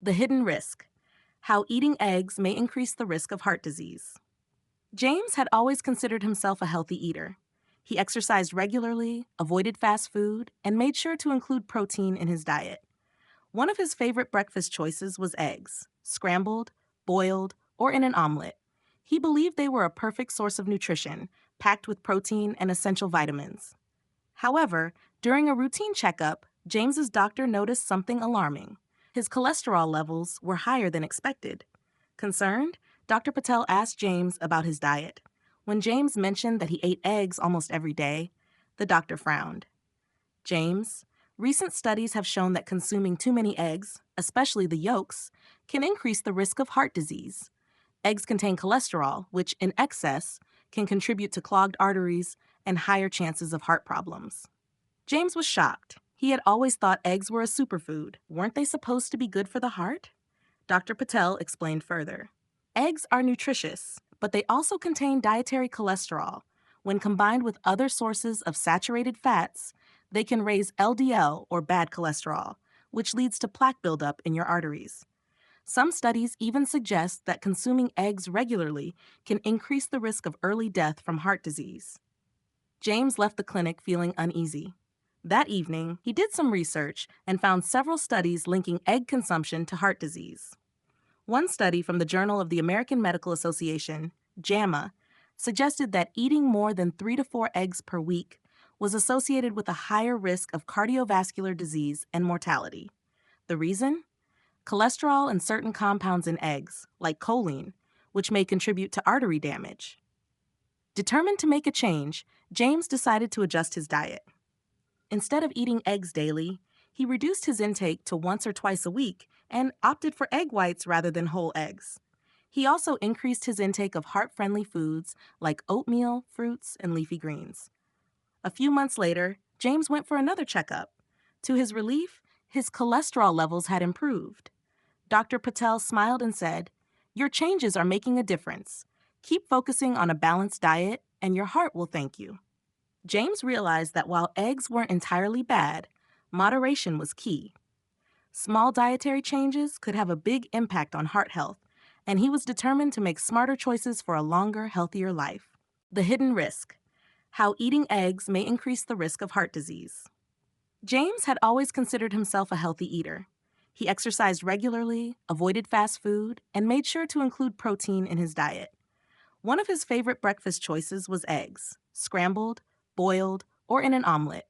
The hidden risk: how eating eggs may increase the risk of heart disease. James had always considered himself a healthy eater. He exercised regularly, avoided fast food, and made sure to include protein in his diet. One of his favorite breakfast choices was eggs, scrambled, boiled, or in an omelet. He believed they were a perfect source of nutrition, packed with protein and essential vitamins. However, during a routine checkup, James's doctor noticed something alarming. His cholesterol levels were higher than expected. Concerned, Dr. Patel asked James about his diet. When James mentioned that he ate eggs almost every day, the doctor frowned. James, recent studies have shown that consuming too many eggs, especially the yolks, can increase the risk of heart disease. Eggs contain cholesterol, which, in excess, can contribute to clogged arteries and higher chances of heart problems. James was shocked. He had always thought eggs were a superfood. Weren't they supposed to be good for the heart? Dr. Patel explained further. Eggs are nutritious, but they also contain dietary cholesterol. When combined with other sources of saturated fats, they can raise LDL, or bad cholesterol, which leads to plaque buildup in your arteries. Some studies even suggest that consuming eggs regularly can increase the risk of early death from heart disease. James left the clinic feeling uneasy. That evening, he did some research and found several studies linking egg consumption to heart disease. One study from the Journal of the American Medical Association, JAMA, suggested that eating more than 3 to 4 eggs per week was associated with a higher risk of cardiovascular disease and mortality. The reason? Cholesterol and certain compounds in eggs, like choline, which may contribute to artery damage. Determined to make a change, James decided to adjust his diet. Instead of eating eggs daily, he reduced his intake to once or twice a week and opted for egg whites rather than whole eggs. He also increased his intake of heart-friendly foods like oatmeal, fruits, and leafy greens. A few months later, James went for another checkup. To his relief, his cholesterol levels had improved. Dr. Patel smiled and said, "Your changes are making a difference. Keep focusing on a balanced diet, and your heart will thank you." James realized that while eggs weren't entirely bad, moderation was key. Small dietary changes could have a big impact on heart health, and he was determined to make smarter choices for a longer, healthier life. The hidden risk: how eating eggs may increase the risk of heart disease. James had always considered himself a healthy eater. He exercised regularly, avoided fast food, and made sure to include protein in his diet. One of his favorite breakfast choices was eggs, scrambled, boiled, or in an omelet.